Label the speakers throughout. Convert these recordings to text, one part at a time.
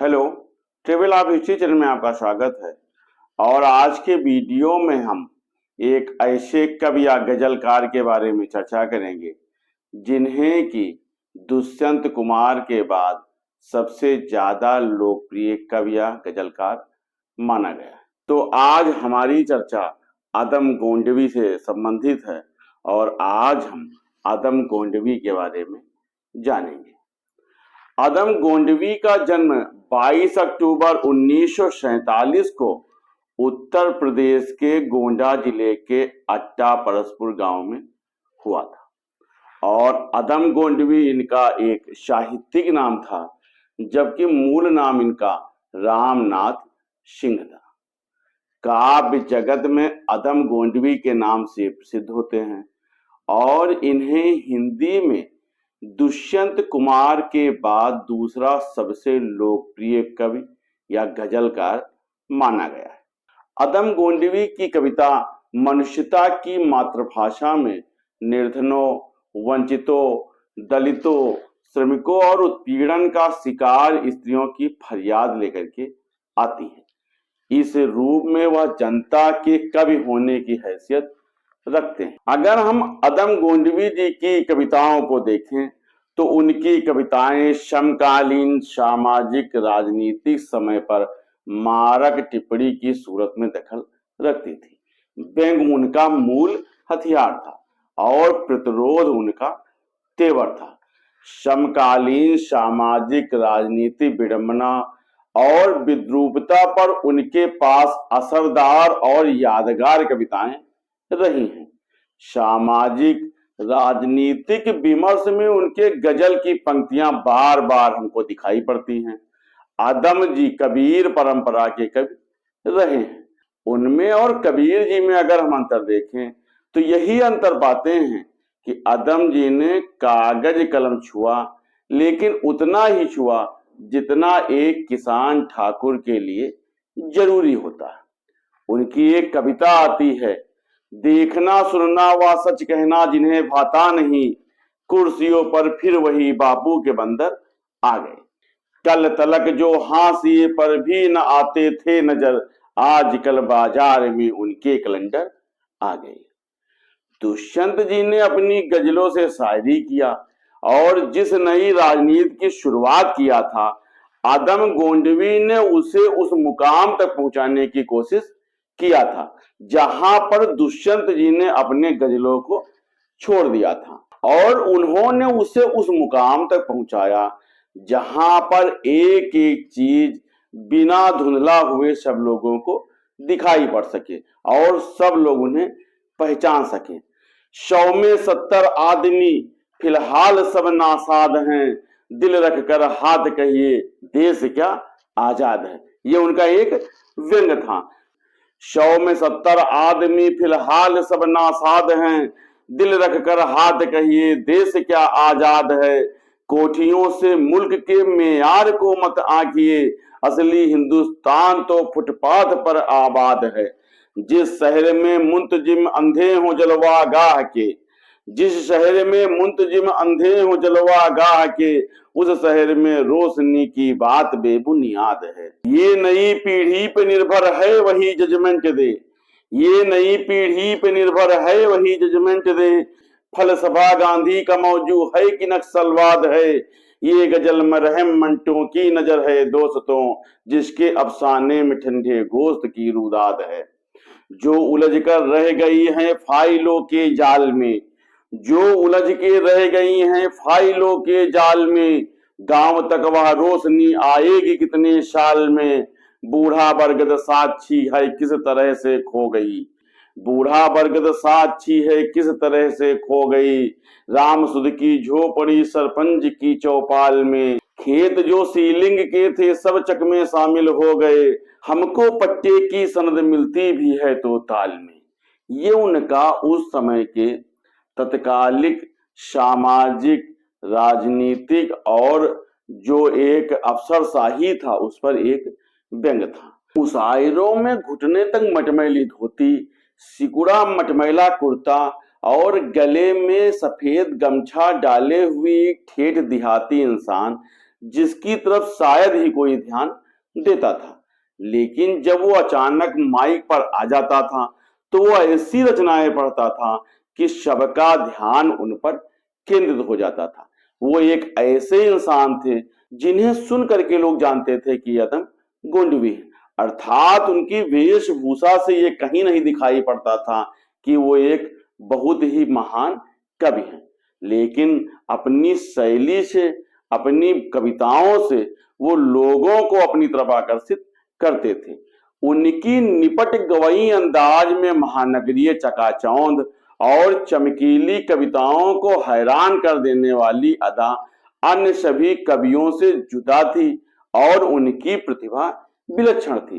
Speaker 1: Hello, travel of history channel में आपका स्वागत है। और आज के वीडियो में हम एक ऐसे कवि या गजलकार के बारे में चर्चा करेंगे जिन्हें कि दुष्यंत कुमार के बाद सबसे ज्यादा लोकप्रिय कवि या गजलकार माना गया है। तो आज हमारी चर्चा आदम गोंडवी से संबंधित है और आज हम आदम गोंडवी के बारे में जानेंगे। आदम गोंडवी का जन्म 22 अक्टूबर 1947 को उत्तर प्रदेश के गोंडा जिले के अट्टा परसपुर गांव में हुआ था। और आदम गोंडवी इनका एक साहित्यिक नाम था, जबकि मूल नाम इनका रामनाथ सिंह था। काव्य जगत में आदम गोंडवी के नाम से प्रसिद्ध होते हैं और इन्हें हिंदी में दुष्यंत कुमार के बाद दूसरा सबसे लोकप्रिय कवि या गजलकार माना गया है। आदम गोंडवी की कविता मनुष्यता की मातृभाषा में निर्धनों, वंचितों, दलितों, श्रमिकों और उत्पीड़न का शिकार स्त्रियों की फरियाद लेकर के आती है। इस रूप में वह जनता के कवि होने की हैसियत रखते हैं। अगर हम आदम गोंडवी जी की कविताओं को देखें तो उनकी कविताएं समकालीन सामाजिक राजनीतिक समय पर मारक टिप्पणी की सूरत में दखल रखती थी। व्यंग उनका मूल हथियार था और प्रतिरोध उनका तेवर था। समकालीन सामाजिक राजनीतिक विडंबना और विद्रूपता पर उनके पास असरदार और यादगार कविताएं रही हैं। सामाजिक राजनीतिक विमर्श में उनके गजल की पंक्तियां बार बार हमको दिखाई पड़ती हैं। आदम जी कबीर परंपरा के कवि रहे हैं। उनमें और कबीर जी में अगर हम अंतर देखें तो यही अंतर पाते हैं कि आदम जी ने कागज कलम छुआ, लेकिन उतना ही छुआ जितना एक किसान ठाकुर के लिए जरूरी होता है। उनकी एक कविता आती है, देखना सुनना व सच कहना जिन्हें भाता नहीं, कुर्सियों पर फिर वही बापू के बंदर आ गए। कल तलक जो हाशिए पर भी न आते थे नजर, आजकल बाजार में उनके कैलेंडर आ गए। दुष्यंत जी ने अपनी गजलों से शायरी किया और जिस नई राजनीति की शुरुआत किया था, आदम गोंडवी ने उसे उस मुकाम तक पहुंचाने की कोशिश किया था जहां पर दुष्यंत जी ने अपने गजलों को छोड़ दिया था। और उन्होंने उसे उस मुकाम तक पहुंचाया जहां पर एक एक चीज बिना धुंधला हुए सब लोगों को दिखाई पड़ सके और सब लोग उन्हें पहचान सके। 100 में 70 आदमी फिलहाल सब नासाद हैं, दिल रख कर हाथ कहिए देश क्या आजाद है। ये उनका एक व्यंग था। 100 में 70 आदमी फिलहाल सब नासाद हैं, दिल रख कर हाथ कहिए देश क्या आजाद है। कोठियों से मुल्क के मेयार को मत आंकिए, असली हिंदुस्तान तो फुटपाथ पर आबाद है। जिस शहर में मुंतजिम अंधे हो जलवा गाह के, जिस शहर में मुंतजिम अंधे हो जलवा गाह के, उस शहर में रोशनी की बात बेबुनियाद है। ये नई पीढ़ी पे निर्भर है वही जजमेंट दे, ये नई पीढ़ी पे निर्भर है वही जजमेंट दे। फलसफा गांधी का मौजू है कि नक्सलवाद है, ये गजल में रहम मंटों की नजर है दोस्तों, जिसके अफसाने में ठंडे गोश्त की रुदाद है। जो उलझ कर रह गई हैं फाइलों के जाल में, जो उलझ के रह गई हैं फाइलों के जाल में, गांव तक वह रोशनी आएगी कितने साल में। बूढ़ा बरगद साक्षी है किस तरह से खो गई, बूढ़ा बरगद साक्षी है किस तरह से खो गई। राम सुध की झोपड़ी सरपंच की चौपाल में, खेत जो सीलिंग के थे सब चकमे शामिल हो गए। हमको पट्टे की सनद मिलती भी है तो ताल में। ये उनका उस समय के तत्कालिक सामाजिक राजनीतिक और जो एक अफसरशाही था उस पर एक व्यंग था। मुशायरों में घुटने तक मटमैली धोती, सिकुड़ा मटमैला कुर्ता और गले में सफेद गमछा डाले हुए ठेठ देहाती इंसान जिसकी तरफ शायद ही कोई ध्यान देता था। लेकिन जब वो अचानक माइक पर आ जाता था तो वो ऐसी रचनाएं पढ़ता था कि सबका ध्यान उन पर केंद्रित हो जाता था। वो एक ऐसे इंसान थे जिन्हें सुन करके लोग जानते थे कि अदम गोंडवी है, अर्थात उनकी वेशभूषा से ये कहीं नहीं दिखाई पड़ता था कि वो एक बहुत ही महान कवि हैं। लेकिन अपनी शैली से, अपनी कविताओं से वो लोगों को अपनी तरफ आकर्षित करते थे। उनकी निपट गवई अंदाज में महानगरीय चकाचौंध और चमकीली कविताओं को हैरान कर देने वाली अदा अन्य सभी कवियों से जुदा थी और उनकी प्रतिभा विलक्षण थी।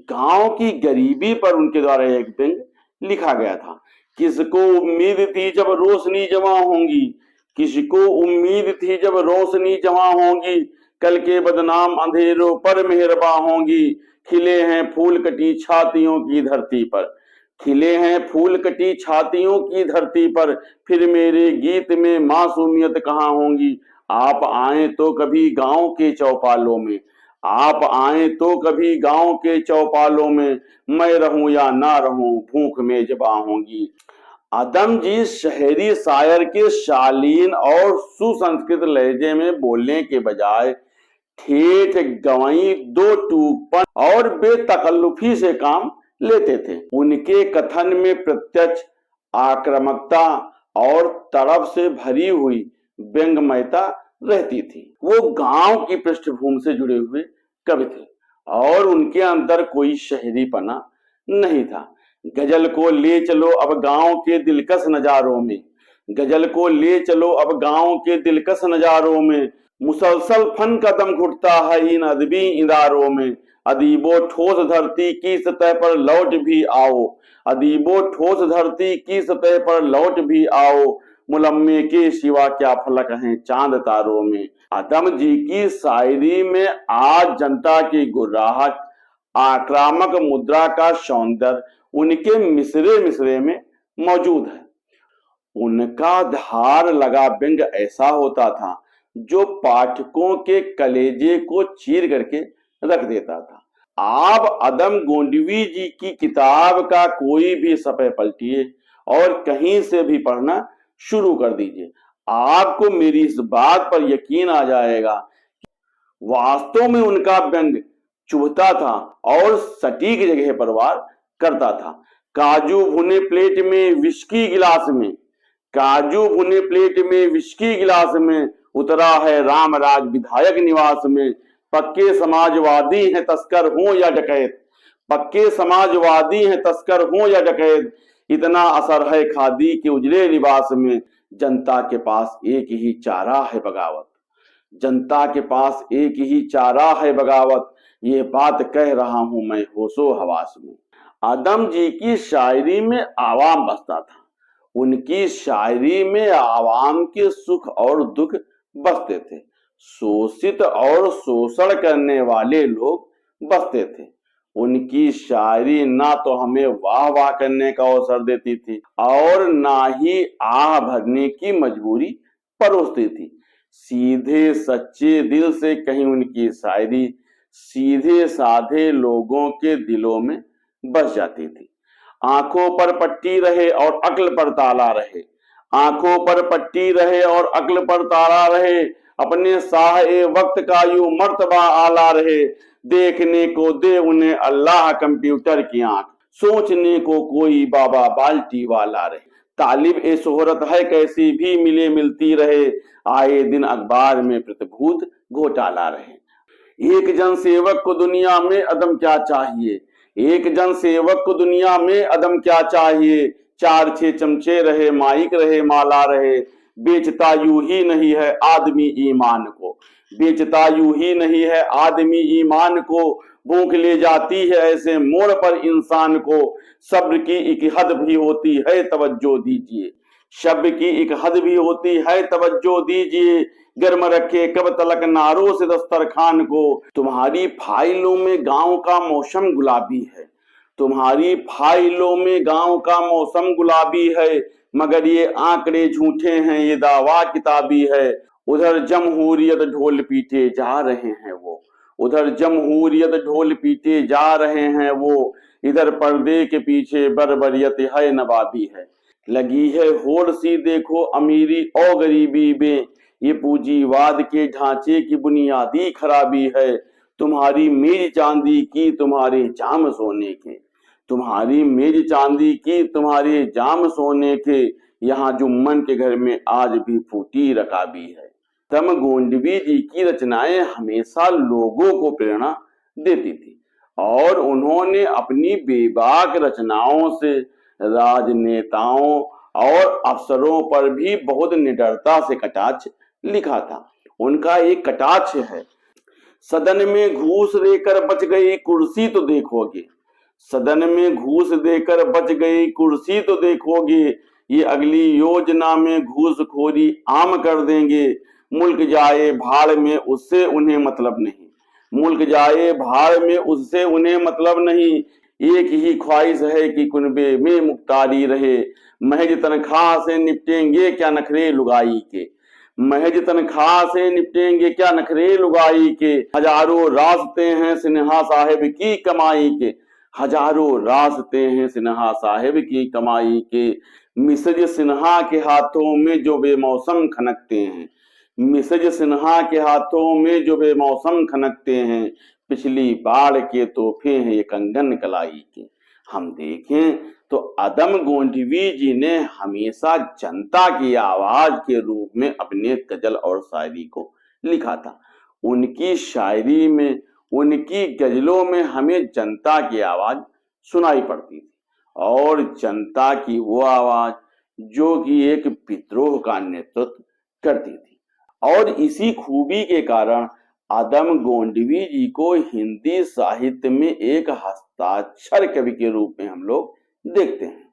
Speaker 1: गांव की गरीबी पर उनके द्वारा एक व्यंग लिखा गया था। किसको उम्मीद थी जब रोशनी जमा होंगी, किसको उम्मीद थी जब रोशनी जमा होंगी, कल के बदनाम अंधेरों पर मेहरबा होंगी। खिले हैं फूल कटी छातियों की धरती पर, खिले हैं फूल कटी छातियों की धरती पर, फिर मेरे गीत में मासूमियत कहाँ होंगी। आप आए तो कभी गांव के चौपालों में, आप आए तो कभी गांव के चौपालों में, मैं रहूं या ना रहूं भूख में जबा होंगी। आदम जी शहरी शायर के शालीन और सुसंस्कृत लहजे में बोलने के बजाय ठेठ गवई, दो टूकपन और बेतकल्लुफी से काम लेते थे। उनके कथन में प्रत्यक्ष आक्रामकता और तड़प से भरी हुई व्यंग्यमयता रहती थी। वो गांव की पृष्ठभूमि से जुड़े हुए कवि थे और उनके अंदर कोई शहरीपना नहीं था। गजल को ले चलो अब गांव के दिलकश नजारों में, गजल को ले चलो अब गांव के दिलकश नजारों में, मुसलसल फन का दम घुटता है इन अदबी इदारों में। अदीबो ठोस धरती की सतह पर लौट भी आओ, अदीबो ठोस धरती की सतह पर लौट भी आओ, मुलम्मे के सिवा क्या फलक हैं चांद तारों में। आदम जी की शायरी में आज जनता की गुर्राहट, आक्रामक मुद्रा का सौंदर्य उनके मिसरे मिसरे में मौजूद है। उनका धार लगा व्यंग ऐसा होता था जो पाठकों के कलेजे को चीर करके रख देता था। आप अदम गोंडवी जी की किताब का कोई भी सफ़े पलटिए और कहीं से भी पढ़ना शुरू कर दीजिए, आपको मेरी इस बात पर यकीन आ जाएगा। वास्तव में उनका व्यंग चुभता था और सटीक जगह पर वार करता था। काजू भुने प्लेट में विस्की गिलास में, काजू भुने प्लेट में विस्की गिलास में, उतरा है रामराज विधायक निवास में। पक्के समाजवादी हैं तस्कर हों या डकैत, पक्के समाजवादी हैं तस्कर हों या डकैत, इतना असर है खादी के उजले लिबास में। जनता के पास एक ही चारा है बगावत, जनता के पास एक ही चारा है बगावत, ये बात कह रहा हूं मैं होशो हवास में। आदम जी की शायरी में आवाम बसता था। उनकी शायरी में आवाम के सुख और दुख बसते थे। शोषित और शोषण करने वाले लोग बसते थे। उनकी शायरी ना तो हमें वाह वाह करने का अवसर देती थी और ना ही आह भरने की मजबूरी परोसती थी। सीधे सच्चे दिल से कहीं उनकी शायरी सीधे साधे लोगों के दिलों में बस जाती थी। आंखों पर पट्टी रहे और अक्ल पर ताला रहे, आंखों पर पट्टी रहे और अक्ल पर ताला रहे, अपने साह ए वक्त का यूं मर्तबा आला रहे। देखने को दे उन्हें अल्लाह कंप्यूटर की आंख, सोचने को कोई बाबा बाल्टी वाला रहे। तालिब ए शोहरत है कैसी भी मिले मिलती रहे, आए दिन अखबार में प्रतिभूत घोटाला रहे। एक जन सेवक को दुनिया में अदम क्या चाहिए, एक जन सेवक को दुनिया में अदम क्या चाहिए। चार छह चमचे रहे माइक रहे माला रहे, बेचता यूं ही नहीं है आदमी ईमान को, बेचता यूं ही नहीं है आदमी ईमान को। भूख ले जाती है ऐसे मोड़ पर इंसान को, सब्र की एक हद भी होती है तवज्जो दीजिए, शब्द की एक हद भी होती है तवज्जो दीजिए। गर्म रखे कब तलक नारों से दस्तरखान को, तुम्हारी फाइलों में गांव का मौसम गुलाबी है, तुम्हारी फाइलों में गांव का मौसम गुलाबी है, मगर ये आंकड़े झूठे हैं ये दावा किताबी है। उधर जमहूरियत ढोल पीटे जा रहे हैं वो, उधर जमहूरियत ढोल पीटे जा रहे हैं वो, इधर पर्दे के पीछे बर्बरियत है नवाबी है। लगी है होड़ सी देखो अमीरी और गरीबी में, ये पूंजीवाद के ढांचे की बुनियादी खराबी है। तुम्हारी मेज चांदी की तुम्हारे जाम सोने के, तुम्हारी मेज चांदी की तुम्हारे जाम सोने के, यहाँ जुम्मन के घर में आज भी फूटी रकाबी है। तम गोंडवी जी की रचनाएं हमेशा लोगों को प्रेरणा देती थी और उन्होंने अपनी बेबाक रचनाओं से राजनेताओं और अफसरों पर भी बहुत निडरता से कटाक्ष लिखा था। उनका एक कटाक्ष है, सदन में घूस देकर बच गई कुर्सी तो देखोगे, सदन में घूस देकर बच गई कुर्सी तो देखोगे, ये अगली योजना में घूसखोरी आम कर देंगे। मुल्क जाए भाड़ में उससे उन्हें मतलब नहीं, मुल्क जाए भाड़ में उससे उन्हें मतलब नहीं, एक ही ख्वाहिश है कि कुनबे में मुख्तारी रहे। महज तनख्वाह से निपटेंगे क्या नखरे लुगाई के, महज तनख्वाह से निपटेंगे क्या नखरे लुगाई के, हजारों रास्ते हैं सिन्हा साहिब की कमाई के, हजारों रास्ते हैं सिन्हा साहिब की कमाई के। मिसेज सिन्हा के हाथों में जो बेमौसम खनकते हैं, मिसेज सिन्हा के हाथों में जो बेमौसम खनकते हैं, पिछली बाढ़ के तोहफे हैं ये कंगन कलाई के। हम देखें तो अदम गोंडवी जी ने हमेशा जनता की आवाज के रूप में अपने गजल और शायरी को लिखा था। उनकी शायरी में, उनकी गजलों में हमें जनता की आवाज सुनाई पड़ती थी और जनता की वो आवाज जो कि एक विद्रोह का नेतृत्व करती थी। और इसी खूबी के कारण अदम गोंडवी जी को हिंदी साहित्य में एक हस्ताक्षर कवि के रूप में हम लोग देखते हैं।